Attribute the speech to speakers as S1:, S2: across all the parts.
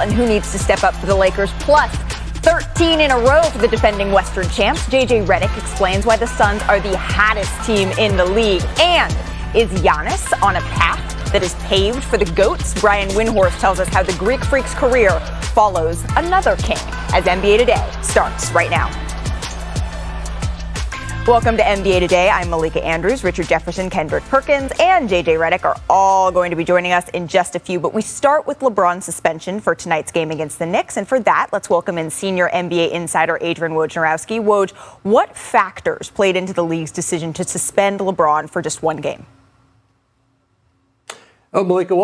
S1: and who needs to step up for the Lakers, plus 13 in a row for the defending Western champs. JJ Redick explains why the Suns are the hottest team in the league. And is Giannis on a path that is paved for the GOATs? Brian Windhorst tells us how the Greek Freak's career follows another king, as NBA Today starts right now. Welcome to NBA Today. I'm Malika Andrews. Richard Jefferson, Kendrick Perkins, and JJ Redick are all going to be joining us in just a few. But we start with LeBron's suspension for tonight's game against the Knicks. And for that, let's welcome in senior NBA insider Adrian Wojnarowski. Woj, what factors played into the league's decision to suspend LeBron for just one game?
S2: Oh, Malika,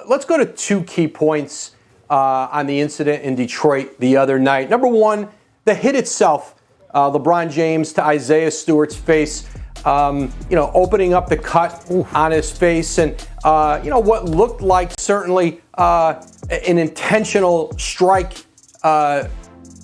S2: let's go to two key points on the incident in Detroit the other night. Number one, the hit itself. LeBron James to Isaiah Stewart's face, opening up the cut on his face, and what looked like certainly an intentional strike to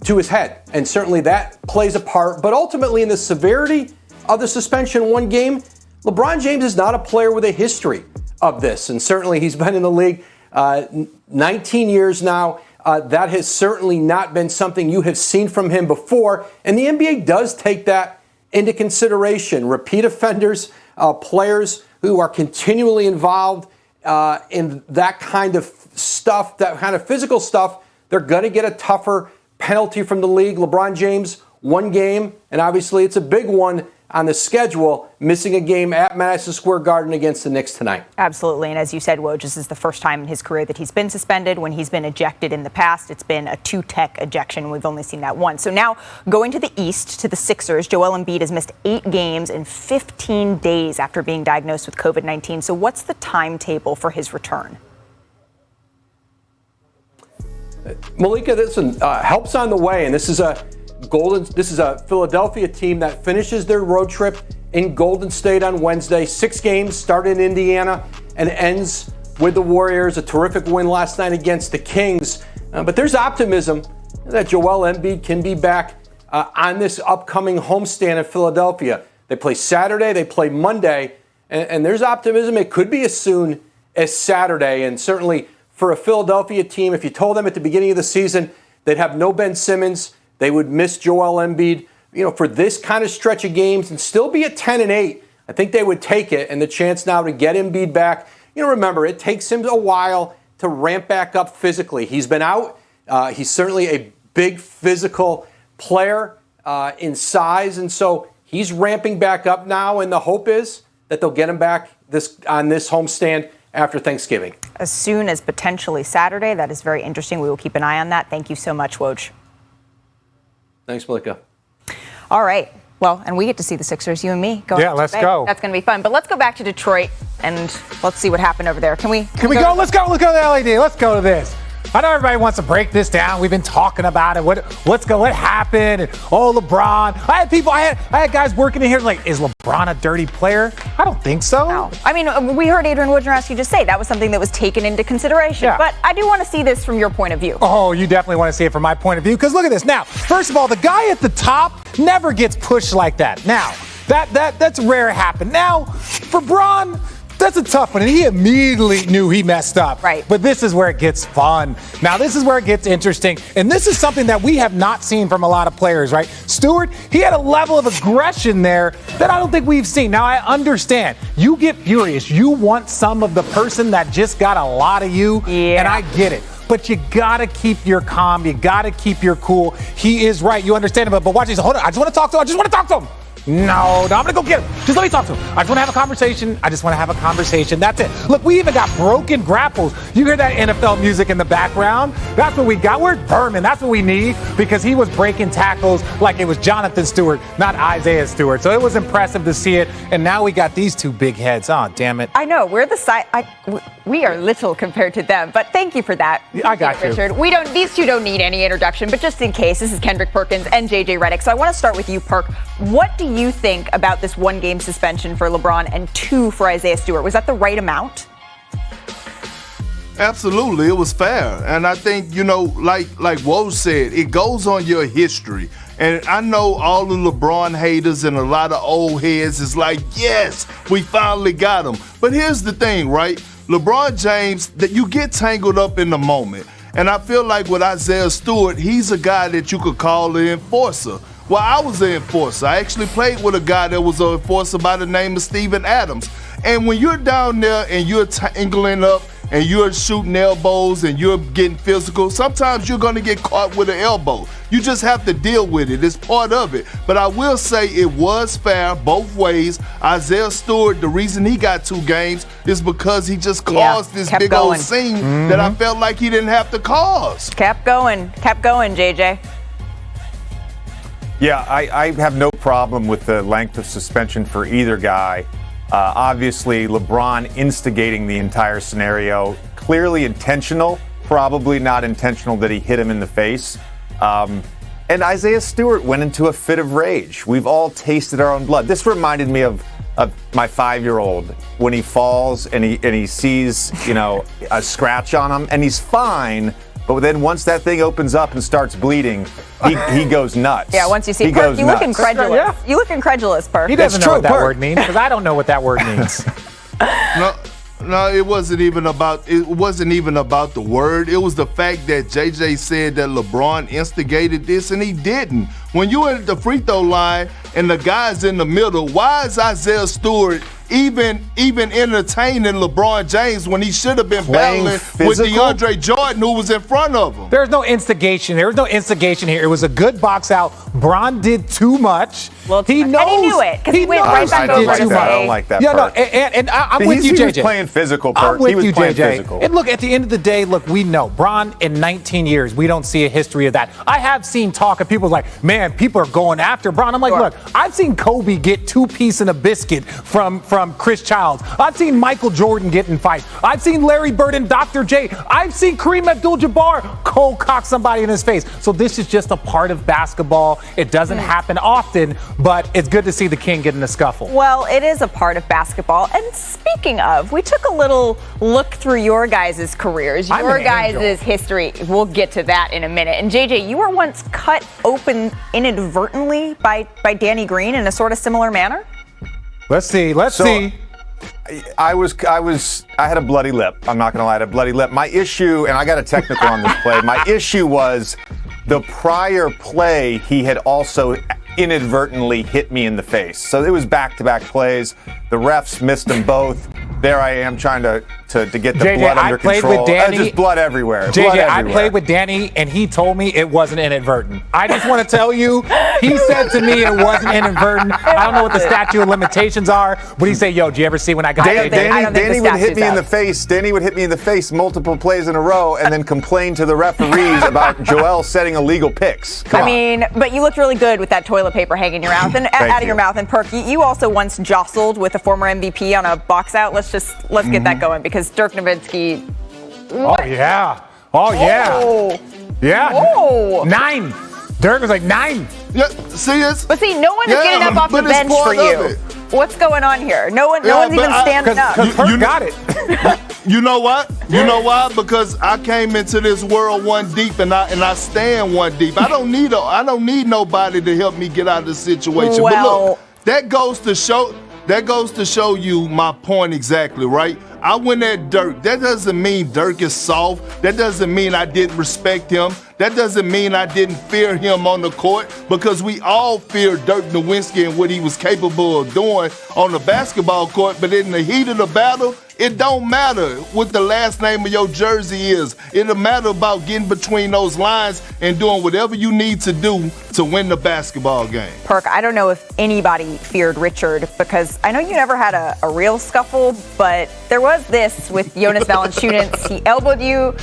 S2: his head, and certainly that plays a part. But ultimately, in the severity of the suspension, one game, LeBron James is not a player with a history of this, and certainly he's been in the league 19 years now. That has certainly not been something you have seen from him before. And the NBA does take that into consideration. Repeat offenders, players who are continually involved in that kind of stuff, that kind of physical stuff, they're going to get a tougher penalty from the league. LeBron James, one game, and obviously it's a big one on the schedule, missing a game at Madison Square Garden against the Knicks tonight.
S1: Absolutely. And as you said, Woj, this is the first time in his career that he's been suspended. When he's been ejected in the past, it's been a two-tech ejection. We've only seen that once. So now going to the East, to the Sixers, Joel Embiid has missed 8 games in 15 days after being diagnosed with COVID-19. So what's the timetable for his return?
S2: Malika, listen, help's on the way, and this is a Philadelphia team that finishes their road trip in Golden State on Wednesday. 6 games, started in Indiana and ends with the Warriors. A terrific win last night against the Kings. But there's optimism that Joel Embiid can be back on this upcoming homestand in Philadelphia. They play Saturday, they play Monday, and there's optimism it could be as soon as Saturday. And certainly for a Philadelphia team, if you told them at the beginning of the season they'd have no Ben Simmons, they would miss Joel Embiid, for this kind of stretch of games and still be at 10-8. I think they would take it, and the chance now to get Embiid back. Remember, it takes him a while to ramp back up physically. He's been out. He's certainly a big physical player in size, and so he's ramping back up now, and the hope is that they'll get him back on this homestand after Thanksgiving.
S1: As soon as potentially Saturday. That is very interesting. We will keep an eye on that. Thank you so much, Woj.
S2: Thanks, Malika.
S1: All right. Well, and we get to see the Sixers, you and me.
S3: Yeah, let's go.
S1: That's going to be fun. But let's go back to Detroit and let's see what happened over there. Can we
S3: go? Let's go to the LED. Let's go to this. I know everybody wants to break this down. We've been talking about it. What happened? And, LeBron. I had guys working in here like, is LeBron a dirty player? I don't think so.
S1: No. I mean, we heard Adrian Wojnarowski just say that was something that was taken into consideration. Yeah. But I do want to see this from your point of view.
S3: Oh, you definitely want to see it from my point of view. Because look at this. Now, first of all, the guy at the top never gets pushed like that. Now, that's rare to happen. Now, for Bron, that's a tough one, and he immediately knew he messed up.
S1: Right.
S3: But this is where it gets fun. Now, this is where it gets interesting, and this is something that we have not seen from a lot of players, right? Stewart, he had a level of aggression there that I don't think we've seen. Now, I understand. You get furious. You want some of the person that just got a lot of you, and I get it. But you gotta keep your calm. You gotta keep your cool. He is right. You understand him, but watch this. Hold on. I just want to talk to him. No, I'm gonna go get him. Just let me talk to him. I just want to have a conversation. That's it. Look, we even got broken grapples. You hear that NFL music in the background? That's what we got. Where's Berman? That's what we need, because he was breaking tackles like it was Jonathan Stewart, not Isaiah Stewart. So it was impressive to see it. And now we got these two big heads. Oh, damn it.
S1: I know. We're the side. We are little compared to them, but thank you for that.
S3: I got you.
S1: Richard. These two don't need any introduction, but just in case, this is Kendrick Perkins and JJ Redick. So I want to start with you, Perk. What do you think about this 1-game suspension for LeBron and 2 for Isaiah Stewart? Was that the right amount?
S4: Absolutely, it was fair. And I think, like Woj said, it goes on your history. And I know all the LeBron haters and a lot of old heads is like, yes, we finally got him. But here's the thing, right? LeBron James, that you get tangled up in the moment. And I feel like with Isaiah Stewart, he's a guy that you could call the enforcer. Well, I was an enforcer. I actually played with a guy that was an enforcer by the name of Steven Adams. And when you're down there and you're tangling up and you're shooting elbows and you're getting physical, sometimes you're going to get caught with an elbow. You just have to deal with it. It's part of it. But I will say it was fair both ways. Isaiah Stewart, the reason he got 2 games is because he just caused this big old scene that I felt like he didn't have to cause.
S1: Kept going, JJ.
S5: Yeah, I have no problem with the length of suspension for either guy. Obviously, LeBron instigating the entire scenario, clearly intentional, probably not intentional that he hit him in the face. And Isaiah Stewart went into a fit of rage. We've all tasted our own blood. This reminded me of my 5-year-old when he falls and he sees, a scratch on him and he's fine. But then once that thing opens up and starts bleeding, he goes nuts.
S1: Yeah, once you see Perk, you look incredulous.
S3: Yeah.
S1: You look incredulous, Perk.
S3: He doesn't know what that word means because I don't know what that word means.
S4: No, it wasn't even about the word. It was the fact that JJ said that LeBron instigated this, and he didn't. When you at the free throw line and the guy's in the middle, why is Isaiah Stewart even entertaining LeBron James when he should have been battling with DeAndre Jordan, who was in front of him?
S3: There's no instigation. There was no instigation here. It was a good box out. Bron did too much.
S1: Well,
S3: he knows.
S1: And he knew it because he went right back over to say.
S5: I don't like that.
S3: Yeah, no, and I'm with you, JJ.
S5: He was playing physical.
S3: I'm with
S5: he was
S3: you,
S5: playing
S3: JJ.
S5: Physical.
S3: And look, at the end of the day, we know Bron in 19 years, we don't see a history of that. I have seen talk of people like, man, people are going after Bron. I'm like, look, I've seen Kobe get 2 pieces in a biscuit from Chris Childs. I've seen Michael Jordan get in fights. I've seen Larry Bird and Dr. J. I've seen Kareem Abdul-Jabbar cold cock somebody in his face. So this is just a part of basketball. It doesn't happen often, but it's good to see the king get in a scuffle.
S1: Well, it is a part of basketball. And speaking of, we took a little look through your guys' careers, your guys' history. We'll get to that in a minute. And JJ, you were once cut open inadvertently by Danny Green in a sort of similar manner?
S3: Let's see.
S5: I had a bloody lip. I'm not going to lie, I had a bloody lip. My issue, and I got a technical on this play, my issue was the prior play, he had also inadvertently hit me in the face. So it was back-to-back plays. The refs missed them both. There I am trying to get the
S3: JJ,
S5: blood under control.
S3: I played with Danny.
S5: Just blood everywhere.
S3: JJ,
S5: blood
S3: I
S5: everywhere.
S3: played with Danny, and he told me it wasn't inadvertent. I just want to tell you, he said to me it wasn't inadvertent. I don't know what the statute of limitations are, but he said, yo, did you ever see when I got
S5: Danny would hit me in the face. Danny would hit me in the face multiple plays in a row and then complain to the referees about Joel setting illegal picks.
S1: But you looked really good with that toilet paper hanging in your mouth and out of your mouth. And Perk, you also once jostled with a former MVP on a box out. Let's get that going because Dirk Nowitzki.
S3: Oh yeah. Yeah.
S1: Oh.
S3: 9. Dirk was like 9.
S4: Yeah, see us.
S1: But see, no one is getting up off the bench for you. What's going on here? No one's even standing up.
S3: Perk got it.
S4: You know what? Because I came into this world 1 deep and I stand 1 deep. I don't need nobody to help me get out of the situation.
S1: Well,
S4: but look, that goes to show you my point exactly, right? I went at Dirk. That doesn't mean Dirk is soft. That doesn't mean I didn't respect him. That doesn't mean I didn't fear him on the court, because we all fear Dirk Nowitzki and what he was capable of doing on the basketball court. But in the heat of the battle, it don't matter what the last name of your jersey is. It'll matter about getting between those lines and doing whatever you need to do to win the basketball game.
S1: Perk, I don't know if anybody feared Richard, because I know you never had a real scuffle, but there was this with Jonas Valanciunas. He elbowed you.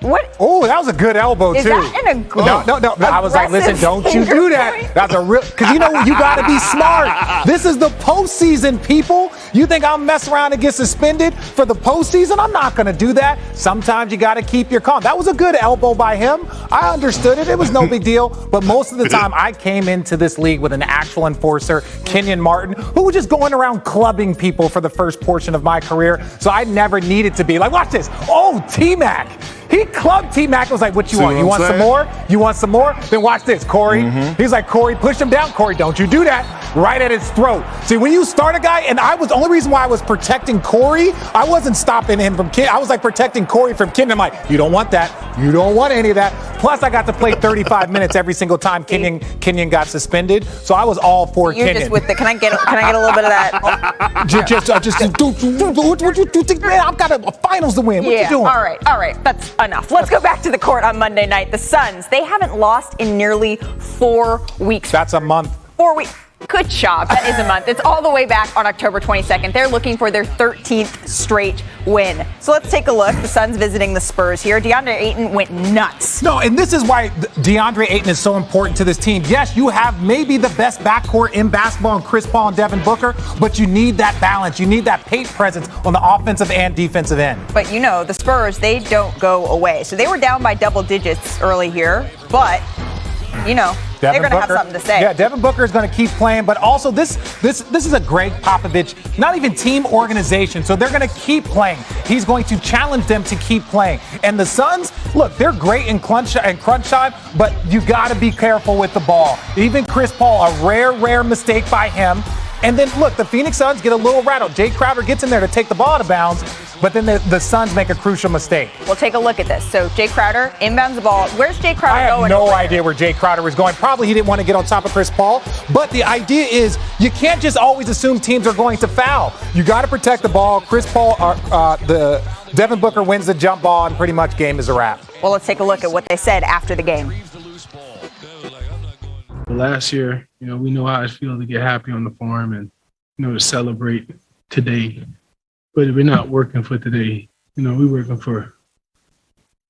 S1: What?
S3: Oh, that was a good elbow,
S1: Is
S3: too.
S1: that in a
S3: No. I was like, listen, don't you do that. That's a real, because you got to be smart. This is the postseason, people. You think I'll mess around and get suspended for the postseason? I'm not going to do that. Sometimes you got to keep your calm. That was a good elbow by him. I understood it. It was no big deal. But most of the time, I came into this league with an actual enforcer, Kenyon Martin, who was just going around clubbing people for the first portion of my career. So I never needed to be like, watch this. Oh, T-Mac. He clubbed T-Mac and was like, what you want? You want some more? You want some more? Then watch this, Corey. He's like, Corey, push him down. Corey, don't you do that. Right at his throat. See, when you start a guy, and the only reason why I was protecting Corey, I wasn't stopping him from Kenyon. I was like protecting Corey from Kenyon. I'm like, you don't want that. You don't want any of that. Plus, I got to play 35 minutes every single time Kenyon got suspended. So I was all for Kenyon.
S1: Just with the, can I get a little bit of that?
S3: What you think, man? I've got a finals to win. What you doing?
S1: All right. That's enough. Let's go back to the court on Monday night. The Suns, they haven't lost in nearly 4 weeks.
S3: That's a month.
S1: 4 weeks. Good job. That is a month. It's all the way back on October 22nd. They're looking for their 13th straight win. So let's take a look. The Suns visiting the Spurs here. DeAndre Ayton went nuts.
S3: No, and this is why DeAndre Ayton is so important to this team. Yes, you have maybe the best backcourt in basketball in Chris Paul and Devin Booker, but you need that balance. You need that pace presence on the offensive and defensive end.
S1: But you know, the Spurs, they don't go away. So they were down by double digits early here, but you know, they're going to have something to say.
S3: Yeah, Devin Booker is going to keep playing, but also this is a Greg Popovich, not even team organization, so they're going to keep playing. He's going to challenge them to keep playing. And the Suns, look, they're great in crunch time, but you got to be careful with the ball. Even Chris Paul, a rare mistake by him. And then, look, the Phoenix Suns get a little rattled. Jay Crowder gets in there to take the ball out of bounds, but then the Suns make a crucial mistake.
S1: We'll take a look at this. So Jay Crowder inbounds the ball. Where's Jay Crowder going?
S3: I have no idea where Jay Crowder was going. Probably he didn't want to get on top of Chris Paul. But the idea is you can't just always assume teams are going to foul. You got to protect the ball. Chris Paul, Devin Booker wins the jump ball, and pretty much game is a wrap.
S1: Well, let's take a look at what they said after the game.
S6: Last year, we know how it feels to get happy on the farm and, to celebrate today. But we're not working for today. We're working for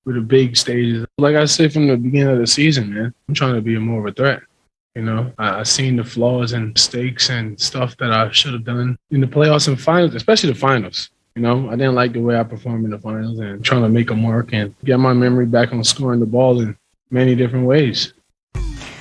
S6: the big stages. Like I said from the beginning of the season, man, I'm trying to be more of a threat. I've seen the flaws and mistakes and stuff that I should have done in the playoffs and finals, especially the finals. I didn't like the way I performed in the finals and trying to make them work and get my memory back on scoring the ball in many different ways.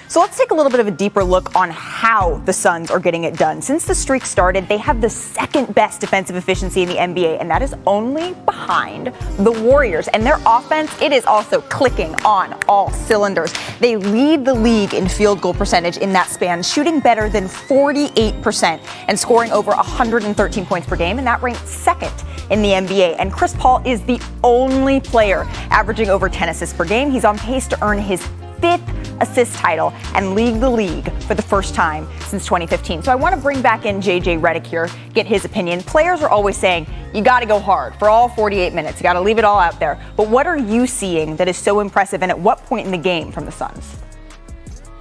S1: So let's take a little bit of a deeper look on how the Suns are getting it done. Since the streak started, they have the second best defensive efficiency in the NBA, and that is only behind the Warriors. And their offense, it is also clicking on all cylinders. They lead the league in field goal percentage in that span, shooting better than 48% and scoring over 113 points per game, and that ranks second in the NBA. And Chris Paul is the only player averaging over 10 assists per game. He's on pace to earn his 5th assist title and lead the league for the first time since 2015. So I want to bring back in JJ Redick here, get his opinion. Players are always saying, you got to go hard for all 48 minutes. You got to leave it all out there. But what are you seeing that is so impressive, and at what point in the game from the Suns?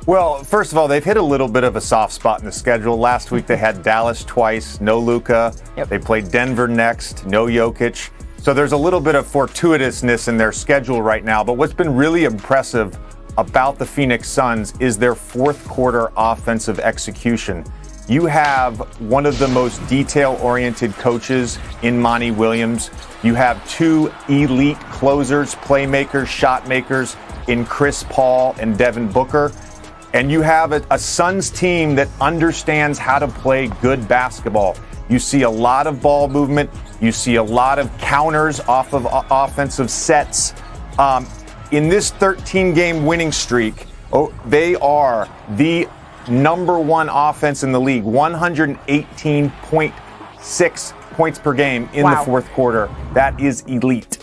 S5: Well, first of all, they've hit a little bit of a soft spot in the schedule. Last week they had Dallas twice, no Luka.
S1: Yep.
S5: They played Denver next, no Jokic. So there's a little bit of fortuitousness in their schedule right now. But what's been really impressive about the Phoenix Suns is their fourth quarter offensive execution. You have one of the most detail-oriented coaches in Monty Williams. You have two elite closers, playmakers, shot makers in Chris Paul and Devin Booker. And you have a Suns team that understands how to play good basketball. You see a lot of ball movement. You see a lot of counters off of offensive sets. In this 13-game winning streak, they are the number one offense in the league, 118.6 points per game in the fourth quarter. That is elite.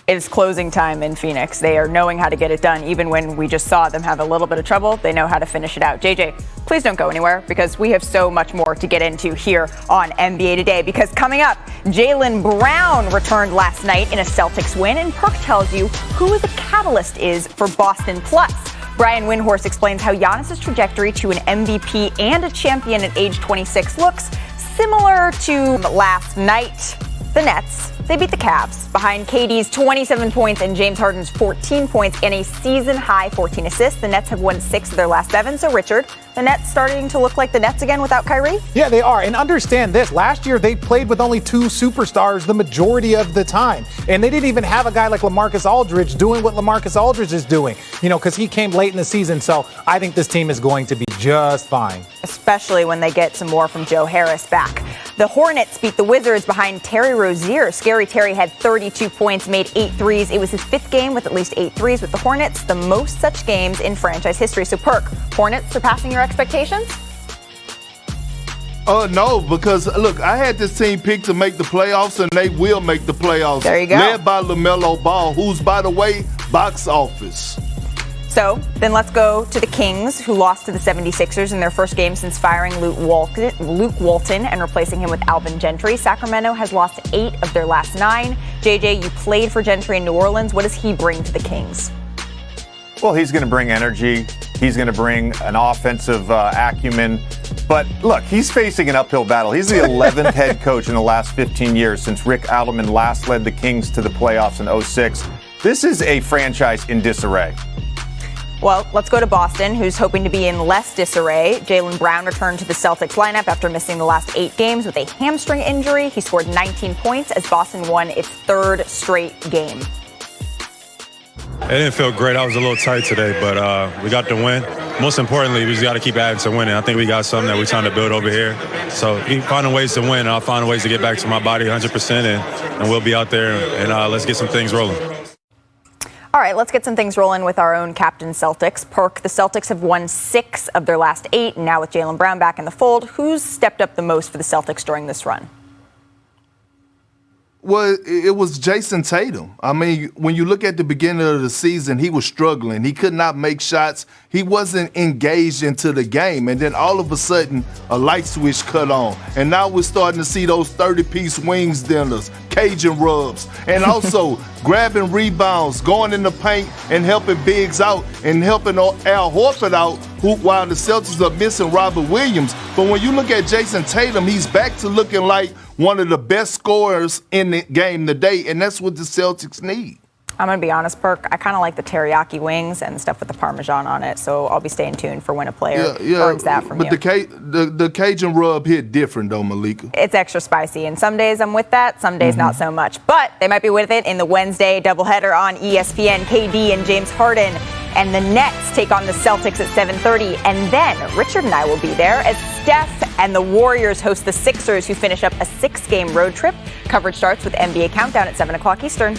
S1: It is closing time in Phoenix. They are knowing how to get it done. Even when we just saw them have a little bit of trouble, they know how to finish it out. JJ, please don't go anywhere because we have so much more to get into here on NBA Today. Because coming up, Jaylen Brown returned last night in a Celtics win, and Perk tells you who the catalyst is for Boston Plus. Brian Windhorst explains how Giannis's trajectory to an MVP and a champion at age 26 looks similar to last night. The Nets, they beat the Cavs behind KD's 27 points and James Harden's 14 points and a season-high 14 assists. The Nets have won 6 of their last 7. So, Richard, the Nets starting to look like the Nets again without Kyrie?
S3: Yeah, they are. And understand this. Last year, they played with only 2 superstars the majority of the time. And they didn't even have a guy like LaMarcus Aldridge doing what LaMarcus Aldridge is doing, because he came late in the season. So I think this team is going to be just fine.
S1: Especially when they get some more from Joe Harris back. The Hornets beat the Wizards behind Terry Rozier. Scary Terry had 32 points, made 8 threes. It was his 5th game with at least 8 threes with the Hornets, the most such games in franchise history. So, Perk, Hornets surpassing your expectations?
S4: No, because, look, I had this team picked to make the playoffs, and they will make the playoffs.
S1: There you go.
S4: Led by LaMelo Ball, who's, by the way, box office.
S1: So then let's go to the Kings, who lost to the 76ers in their first game since firing Luke Walton and replacing him with Alvin Gentry. Sacramento has lost 8 of their last 9. JJ, you played for Gentry in New Orleans. What does he bring to the Kings?
S5: Well, he's going to bring energy. He's going to bring an offensive acumen. But look, he's facing an uphill battle. He's the 11th head coach in the last 15 years since Rick Adelman last led the Kings to the playoffs in 2006. This is a franchise in disarray.
S1: Well, let's go to Boston, who's hoping to be in less disarray. Jaylen Brown returned to the Celtics lineup after missing the last 8 games with a hamstring injury. He scored 19 points as Boston won its 3rd straight game.
S7: It didn't feel great. I was a little tight today, but we got the win. Most importantly, we just got to keep adding to winning. I think we got something that we're trying to build over here. So keep finding ways to win. I'll find ways to get back to my body 100%, and we'll be out there, and let's get some things rolling.
S1: All right, let's get some things rolling with our own captain Celtics. Perk, the Celtics have won 6 of their last 8, and now with Jaylen Brown back in the fold, who's stepped up the most for the Celtics during this run?
S4: Well, it was Jason Tatum. I mean, when you look at the beginning of the season, he was struggling. He could not make shots. He wasn't engaged into the game. And then all of a sudden, a light switch cut on. And now we're starting to see those 30-piece wings dinners, Cajun rubs, and also grabbing rebounds, going in the paint and helping bigs out and helping Al Horford out, while the Celtics are missing Robert Williams. But when you look at Jason Tatum, he's back to looking like one of the best scorers in the game today, and that's what the Celtics need.
S1: I'm going to be honest, Perk. I kind of like the teriyaki wings and stuff with the Parmesan on it, so I'll be staying tuned for when a player earns that from you.
S4: But the Cajun rub hit different, though, Malika.
S1: It's extra spicy, and some days I'm with that, some days not so much. But they might be with it in the Wednesday doubleheader on ESPN. KD and James Harden and the Nets take on the Celtics at 7:30, and then Richard and I will be there as Steph and the Warriors host the Sixers, who finish up a 6-game road trip. Coverage starts with NBA Countdown at 7 o'clock Eastern.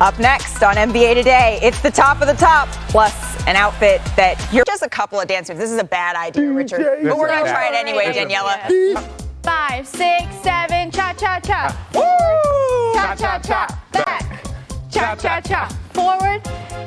S1: Up next on NBA Today, it's the top of the top, plus an outfit that you're just a couple of dancers. This is a bad idea, Richard, but we're going to try it anyway, Daniela.
S8: 5, 6, 7, cha-cha-cha. Woo! Cha-cha-cha. Back. Cha-cha-cha. Forward.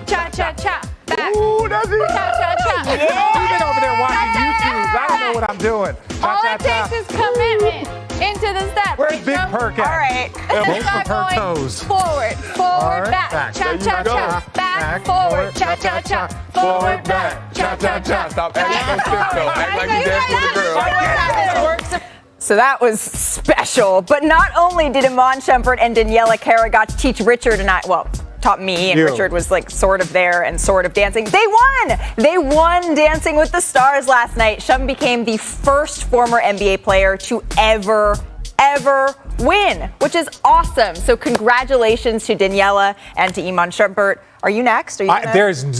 S8: Cha-cha-cha. Back.
S3: Ooh, that's it.
S8: Cha-cha-cha.
S3: Yeah. You've been over there watching YouTube. I don't know what I'm doing.
S8: All it takes is commitment into the step.
S3: Where's Big Perk at?
S1: All right.
S8: Let's start going forward, forward, back, cha-cha-cha, back, forward, cha-cha-cha, forward, back, cha-cha-cha.
S9: Stop acting so stiff, though. Act like you dance with a girl.
S1: So that was special. But not only did Iman Shumpert and Daniela Karagat teach Richard and I, well, taught me, and Richard was like sort of there and sort of dancing. They won! They won Dancing with the Stars last night. Shum became the first former NBA player to ever win, which is awesome. So congratulations to Daniela and to Iman Shumpert. Are you next? Are you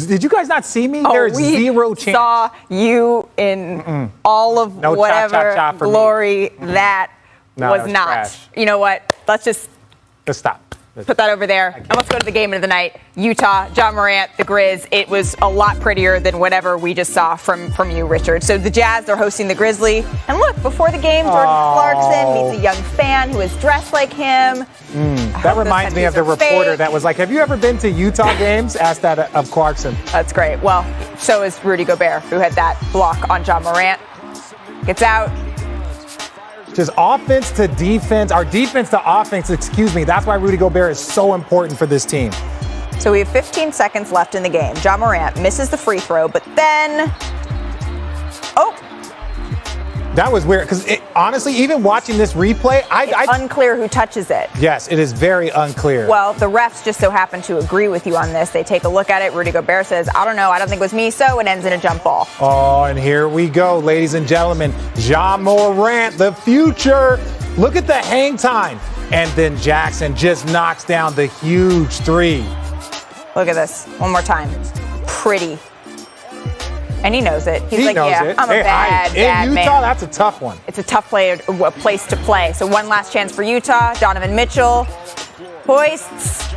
S3: Did you guys not see me? There's zero chance.
S1: Saw you in all of whatever glory that was not.
S3: Trash.
S1: You know what? Let's
S3: stop.
S1: Put that over there. And let's go to the game of the night. Utah, Ja Morant, the Grizz. It was a lot prettier than whatever we just saw from you, Richard. So the Jazz, they're hosting the Grizzlies. And look, before the game, Jordan Clarkson meets a young fan who is dressed like him.
S3: That reminds me of the reporter that was like, have you ever been to Utah games? Asked that of Clarkson.
S1: That's great. Well, so is Rudy Gobert, who had that block on Ja Morant. Gets out.
S3: Just offense to defense, or defense to offense, excuse me. That's why Rudy Gobert is so important for this team.
S1: So we have 15 seconds left in the game. Ja Morant misses the free throw, but then,
S3: that was weird, because honestly, even watching this replay,
S1: it's unclear who touches it.
S3: Yes, it is very unclear.
S1: Well, the refs just so happen to agree with you on this. They take a look at it. Rudy Gobert says, I don't know, I don't think it was me, so it ends in a jump ball.
S3: Oh, and here we go, ladies and gentlemen. Ja Morant, the future. Look at the hang time. And then Jackson just knocks down the huge three.
S1: Look at this. One more time. Pretty. And he knows it. He's
S3: He
S1: like,
S3: knows
S1: yeah,
S3: it.
S1: I'm a bad
S3: in Utah,
S1: man.
S3: that's a tough one.
S1: It's a tough place to play. So one last chance for Utah. Donovan Mitchell hoists.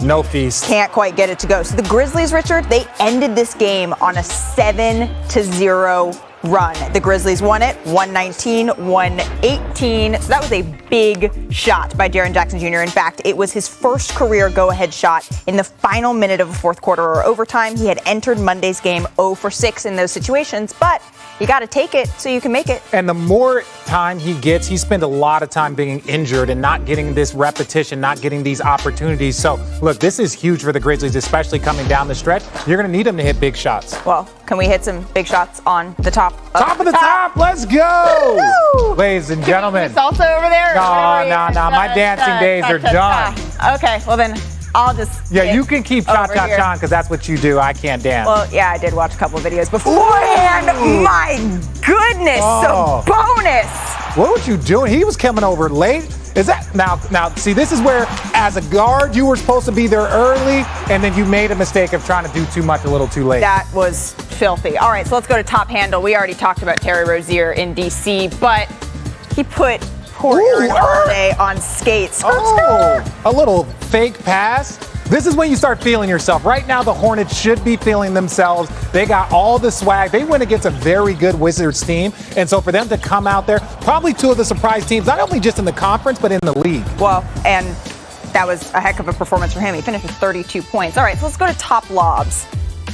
S3: No feast.
S1: Can't quite get it to go. So the Grizzlies, Richard, they ended this game on a 7-0 run. The Grizzlies won it 119-118. So that was a big shot by Jaren Jackson Jr. In fact, it was his first career go-ahead shot in the final minute of a fourth quarter or overtime. He had entered Monday's game 0 for 6 in those situations, but you got to take it so you can make it.
S3: And the more time he gets, he spent a lot of time being injured and not getting this repetition, not getting these opportunities. So, look, this is huge for the Grizzlies, especially coming down the stretch. You're going to need them to hit big shots.
S1: Well, can we hit some big shots on the top?
S3: Top of the top. Let's go.
S1: Woo!
S3: Ladies and gentlemen.
S1: Salsa over there?
S3: No. My dancing days are done.
S1: Okay, well then I'll just.
S3: Yeah, you can keep
S1: over here.
S3: cha-cha-cha because that's what you do. I can't dance.
S1: Well, yeah, I did watch a couple videos beforehand. My goodness,
S3: Oh.
S1: so bonus.
S3: What was you doing? He was coming over late. Is that now? See, this is where, as a guard, you were supposed to be there early, and then you made a mistake of trying to do too much a little too late.
S1: That was filthy. All right, so let's go to top handle. We already talked about Terry Rozier in DC, but he put poor Aaron Holiday on skates.
S3: Oh, a little fake pass. This is when you start feeling yourself. Right now, the Hornets should be feeling themselves. They got all the swag. They went against a very good Wizards team. And so for them to come out there, probably two of the surprise teams, not only just in the conference, but in the league.
S1: Well, and that was a heck of a performance for him. He finished with 32 points. All right, so let's go to top lobs.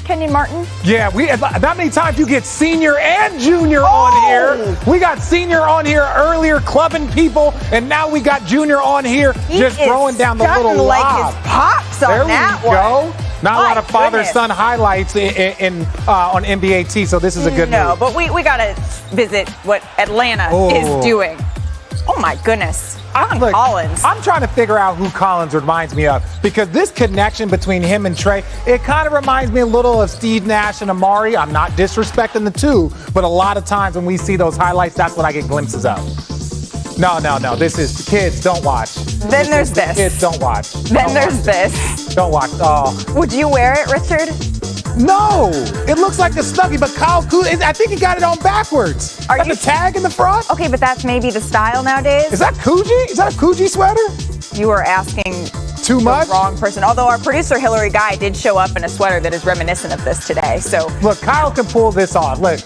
S1: Kenyon Martin?
S3: Yeah, that many times you get senior and junior on here. We got senior on here earlier clubbing people, and now we got junior on here just throwing down the little lob.
S1: Like his pops on
S3: there
S1: that
S3: we
S1: one.
S3: go. Not a lot of
S1: goodness.
S3: father-son highlights on NBA T, so this is a good
S1: No,
S3: move.
S1: but we got to visit what Atlanta is doing. Oh, my goodness. Collins.
S3: I'm trying to figure out who Collins reminds me of because this connection between him and Trey, it kind of reminds me a little of Steve Nash and Amari. I'm not disrespecting the two, but a lot of times when we see those highlights, that's what I get glimpses of. No. This is kids. Don't watch.
S1: Then there's this.
S3: Kids, don't watch.
S1: Then there's this.
S3: Don't watch. Oh.
S1: Would you wear it, Richard?
S3: No, it looks like a Snuggie, but Kyle Kuzma, I think he got it on backwards. Got the tag in the front?
S1: Okay, but that's maybe the style nowadays.
S3: Is that Coogee? Is that a Coogee sweater?
S1: You are asking
S3: too much?
S1: The wrong person. Although our producer, Hillary Guy, did show up in a sweater that is reminiscent of this today. So
S3: look, Kyle can pull this off. Look,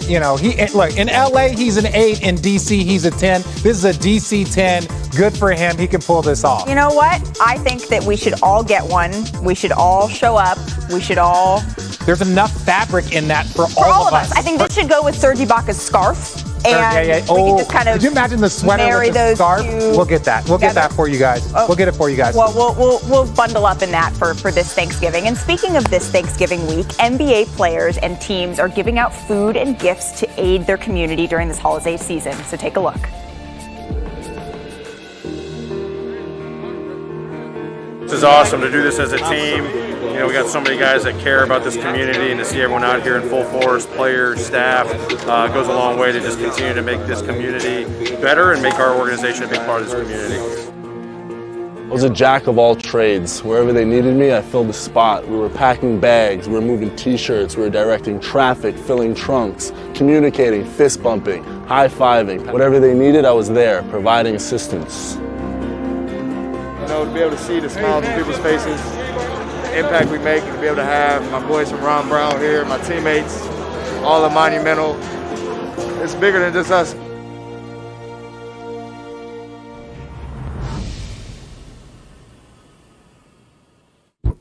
S3: in LA, he's an 8. In DC, he's a 10. This is a DC 10. Good for him. He can pull this off.
S1: You know what? I think that we should all get one. We should all show up. We should all.
S3: There's enough fabric in that for all of us.
S1: I think this should go with Serge Ibaka's scarf. And we can just kind of.
S3: Could you imagine the sweater with the scarf? We'll get that. We'll get that for you guys. We'll get it for you guys.
S1: Well, we'll bundle up in that for this Thanksgiving. And speaking of this Thanksgiving week, NBA players and teams are giving out food and gifts to aid their community during this holiday season. So take a look.
S10: This is awesome to do this as a team. You know, we got so many guys that care about this community, and to see everyone out here in full force, players, staff, goes a long way to just continue to make this community better and make our organization a big part of this community.
S11: I was a jack of all trades. Wherever they needed me, I filled the spot. We were packing bags, we were moving t-shirts, we were directing traffic, filling trunks, communicating, fist bumping, high-fiving. Whatever they needed, I was there, providing assistance.
S12: You know, to be able to see the smiles on people's faces, the impact we make, to be able to have my boys from Ron Brown here, my teammates, all are monumental. It's bigger than just us.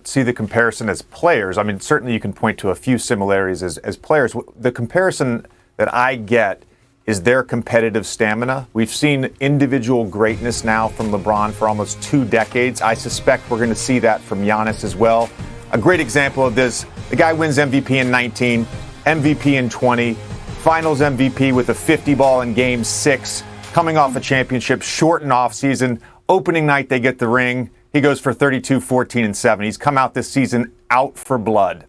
S5: See the comparison as players. I mean, certainly you can point to a few similarities as players. The comparison that I get is their competitive stamina. We've seen individual greatness now from LeBron for almost 2 decades. I suspect we're going to see that from Giannis as well. A great example of this, the guy wins MVP in 19, MVP in 20, Finals MVP with a 50 ball in Game 6, coming off a championship, shortened off season. Opening night, they get the ring. He goes for 32, 14, and 7. He's come out this season out for blood.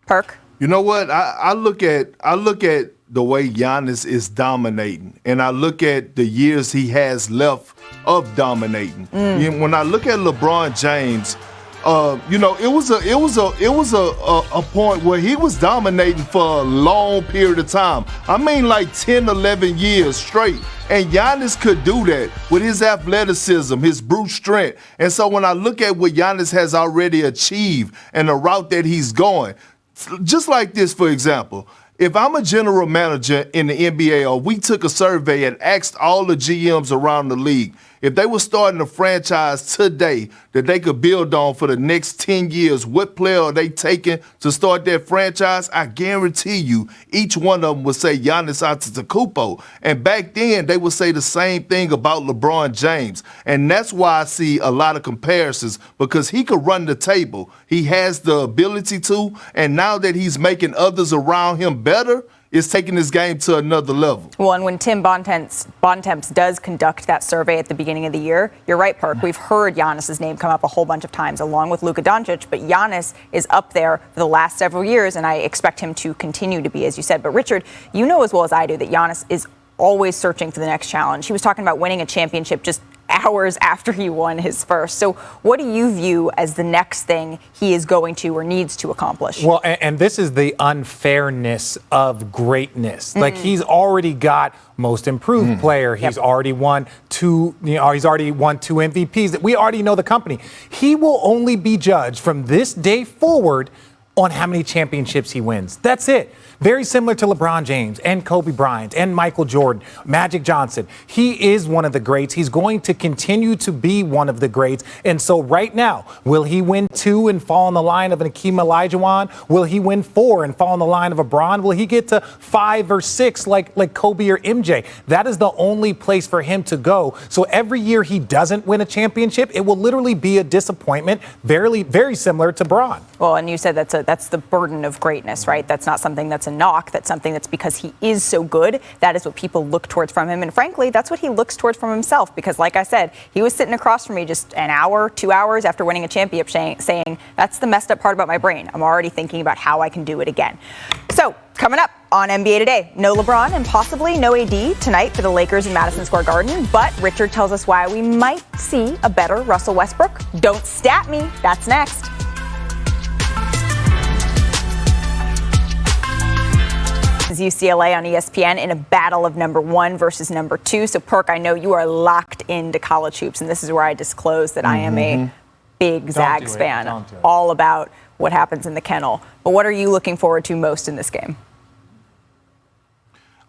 S1: Perk?
S4: You know what? I look at the way Giannis is dominating, and I look at the years he has left of dominating. When I look at LeBron James, It was a point where he was dominating for a long period of time. I mean, like 10, 11 years straight. And Giannis could do that with his athleticism, his brute strength. And so when I look at what Giannis has already achieved and the route that he's going, just like this, for example, if I'm a general manager in the NBA, or we took a survey and asked all the GMs around the league, if they were starting a franchise today that they could build on for the next 10 years, what player are they taking to start that franchise? I guarantee you each one of them would say Giannis Antetokounmpo. And back then, they would say the same thing about LeBron James. And that's why I see a lot of comparisons, because he could run the table. He has the ability to, and now that he's making others around him better, is taking this game to another level.
S1: Well, and when Tim Bontemps does conduct that survey at the beginning of the year, you're right, Perk. We've heard Giannis's name come up a whole bunch of times, along with Luka Doncic, but Giannis is up there for the last several years, and I expect him to continue to be, as you said. But Richard, you know as well as I do that Giannis is always searching for the next challenge. He was talking about winning a championship just hours after he won his first. So what do you view as the next thing he is going to or needs to accomplish?
S3: Well, and this is the unfairness of greatness. Like, he's already got most improved player. He's already won two MVPs. We already know the company. He will only be judged from this day forward on how many championships he wins. That's it. Very similar to LeBron James and Kobe Bryant and Michael Jordan, Magic Johnson. He is one of the greats. He's going to continue to be one of the greats. And so right now, will he win 2 and fall in the line of an Akeem Olajuwon? Will he win 4 and fall in the line of a Bron? Will he get to 5 or 6 like Kobe or MJ? That is the only place for him to go. So every year he doesn't win a championship, it will literally be a disappointment, very, very similar to Bron.
S1: Well, and you said that's the burden of greatness, right? That's not something that's a knock. That's something that's because he is so good. That is what people look towards from him. And frankly, that's what he looks towards from himself. Because like I said, he was sitting across from me just an hour, 2 hours after winning a championship saying, that's the messed up part about my brain. I'm already thinking about how I can do it again. So coming up on NBA Today, no LeBron and possibly no AD tonight for the Lakers in Madison Square Garden. But Richard tells us why we might see a better Russell Westbrook. Don't stat me. That's next. UCLA on ESPN in a battle of number 1 versus number 2. So, Perk, I know you are locked into college hoops, and this is where I disclose that I am a big Zags fan, all about what happens in the kennel. But what are you looking forward to most in this game?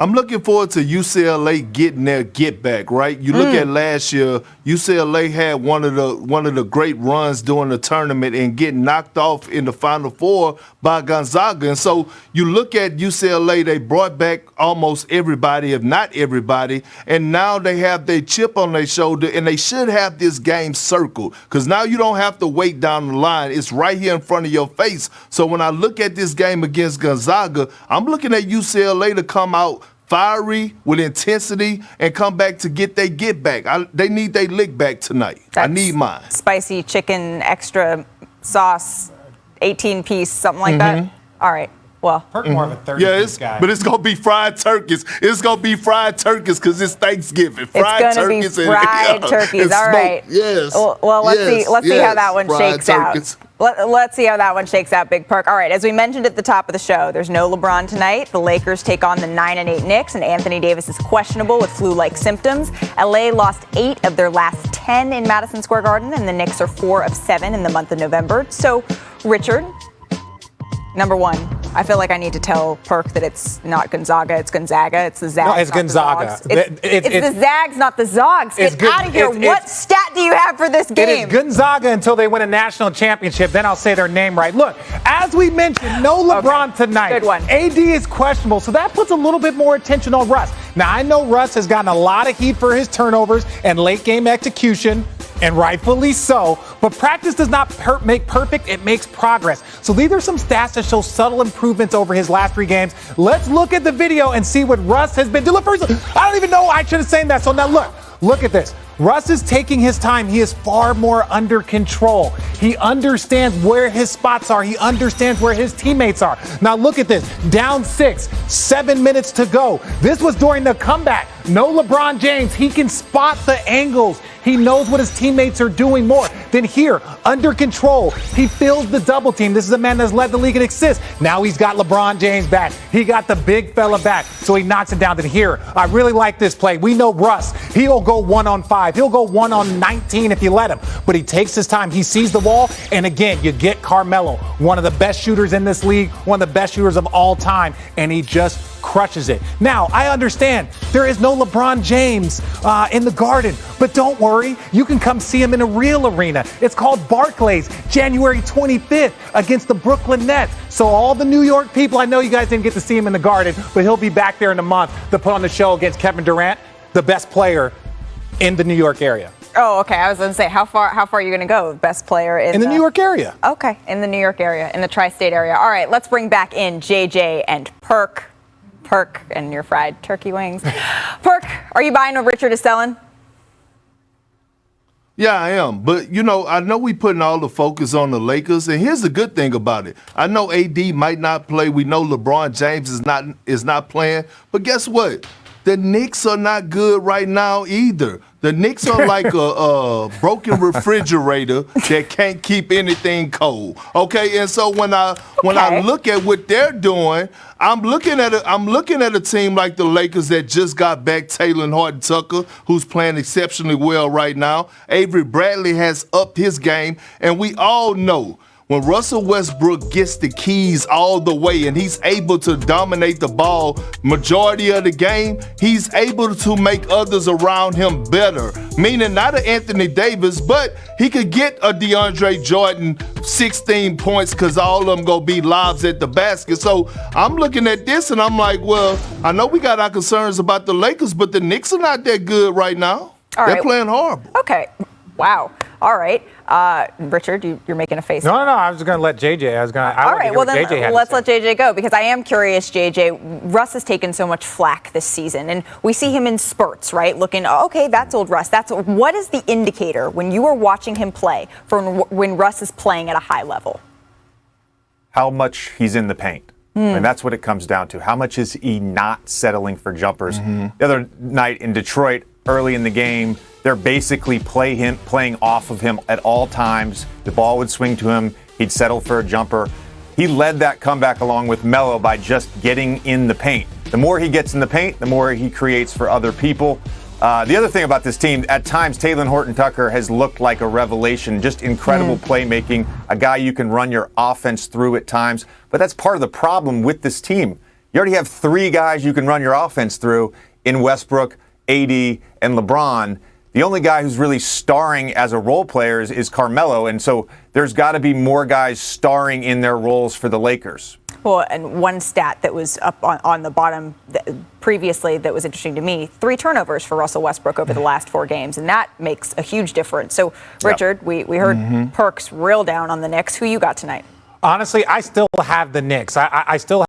S4: I'm looking forward to UCLA getting their get back, right? You look at last year, UCLA had one of the great runs during the tournament and getting knocked off in the Final Four by Gonzaga. And so you look at UCLA, they brought back almost everybody, if not everybody, and now they have their chip on their shoulder, and they should have this game circled because now you don't have to wait down the line. It's right here in front of your face. So when I look at this game against Gonzaga, I'm looking at UCLA to come out fiery, with intensity, and come back to get their get back. They need their lick back tonight. I need mine. Spicy
S1: chicken, extra sauce, 18-piece, something like that. All right. Well,
S3: more of a 30-piece guy.
S4: But it's gonna be fried turkeys. It's gonna be fried turkeys because it's Thanksgiving. Fried turkeys.
S1: Be fried turkeys. All right.
S4: Yes.
S1: Well, let's see how that one shakes out. Let's see how that one shakes out, Big Perk. All right, as we mentioned at the top of the show, there's no LeBron tonight. The Lakers take on the 9-8 Knicks, and Anthony Davis is questionable with flu-like symptoms. LA lost 8 of their last 10 in Madison Square Garden, and the Knicks are 4 of 7 in the month of November. So, Richard, number 1, I feel like I need to tell Perk that it's not Gonzaga, it's Gonzaga. It's the Zags.
S3: No, it's Gonzaga.
S1: It's the Zags, not the Zogs. Get out of here. What stat do you have for this game?
S3: It is Gonzaga until they win a national championship. Then I'll say their name right. Look, as we mentioned, no LeBron tonight.
S1: Good one.
S3: AD is questionable, so that puts a little bit more attention on Russ. Now, I know Russ has gotten a lot of heat for his turnovers and late game execution, and rightfully so, but practice does not make perfect, it makes progress. So these are some stats that show subtle improvements over his last 3 games. Let's look at the video and see what Russ has been doing. First, I don't even know I should have said that. So now look at this. Russ is taking his time. He is far more under control. He understands where his spots are. He understands where his teammates are. Now look at this. Down 6, 7 minutes to go. This was during the comeback. No LeBron James. He can spot the angles. He knows what his teammates are doing more. Then here, under control, he fills the double team. This is a man that's led the league in assists. Now he's got LeBron James back. He got the big fella back, so he knocks it down. Then here, I really like this play. We know Russ. He'll go 1-on-5. He'll go 1-on-19 if you let him. But he takes his time. He sees the wall, and again, you get Carmelo, one of the best shooters in this league, one of the best shooters of all time, and he just crushes it. Now, I understand there is no LeBron James in the Garden, but don't worry. You can come see him in a real arena. It's called Barclays, January 25th against the Brooklyn Nets. So all the New York people, I know you guys didn't get to see him in the Garden, but he'll be back there in a month to put on the show against Kevin Durant, the best player in the New York area.
S1: Oh, okay. I was going to say, how far are you going to go? Best player in
S3: the New York area.
S1: Okay, in the New York area, in the tri-state area. All right, let's bring back in JJ and Perk and your fried turkey wings. Perk, are you buying what Richard is selling?
S4: Yeah, I am. But, I know we putting all the focus on the Lakers, and here's the good thing about it. I know AD might not play. We know LeBron James is not playing. But guess what? The Knicks are not good right now either. The Knicks are like a broken refrigerator that can't keep anything cold. Okay, and so when I look at what they're doing, I'm looking at a team like the Lakers that just got back Taylor Horton-Tucker, who's playing exceptionally well right now. Avery Bradley has upped his game, and we all know when Russell Westbrook gets the keys all the way and he's able to dominate the ball majority of the game, he's able to make others around him better. Meaning not an Anthony Davis, but he could get a DeAndre Jordan 16 points because all of them going to be lobs at the basket. So I'm looking at this and I'm like, well, I know we got our concerns about the Lakers, but the Knicks are not that good right now. They're playing horrible.
S1: Okay. Wow. All right. Richard, you're making a face.
S3: No. I was going to let JJ.
S1: All right. Well, then let's let JJ go because I am curious, JJ. Russ has taken so much flack this season, and we see him in spurts, right? Looking, okay, that's old Russ. What is the indicator when you are watching him play for when Russ is playing at a high level?
S5: How much he's in the paint. And that's what it comes down to. How much is he not settling for jumpers? The other night in Detroit, early in the game, they're basically playing off of him at all times. The ball would swing to him. He'd settle for a jumper. He led that comeback along with Melo by just getting in the paint. The more he gets in the paint, the more he creates for other people. The other thing about this team, at times, Taylor Horton-Tucker has looked like a revelation, just incredible playmaking, a guy you can run your offense through at times. But that's part of the problem with this team. You already have three guys you can run your offense through in Westbrook, AD, and LeBron. The only guy who's really starring as a role player is Carmelo, and so there's got to be more guys starring in their roles for the Lakers.
S1: Well, and one stat that was up on the bottom previously that was interesting to me, 3 turnovers for Russell Westbrook over the last 4 games, and that makes a huge difference. So, Richard, we heard Perks real down on the Knicks. Who you got tonight?
S3: Honestly, I still have the Knicks. I still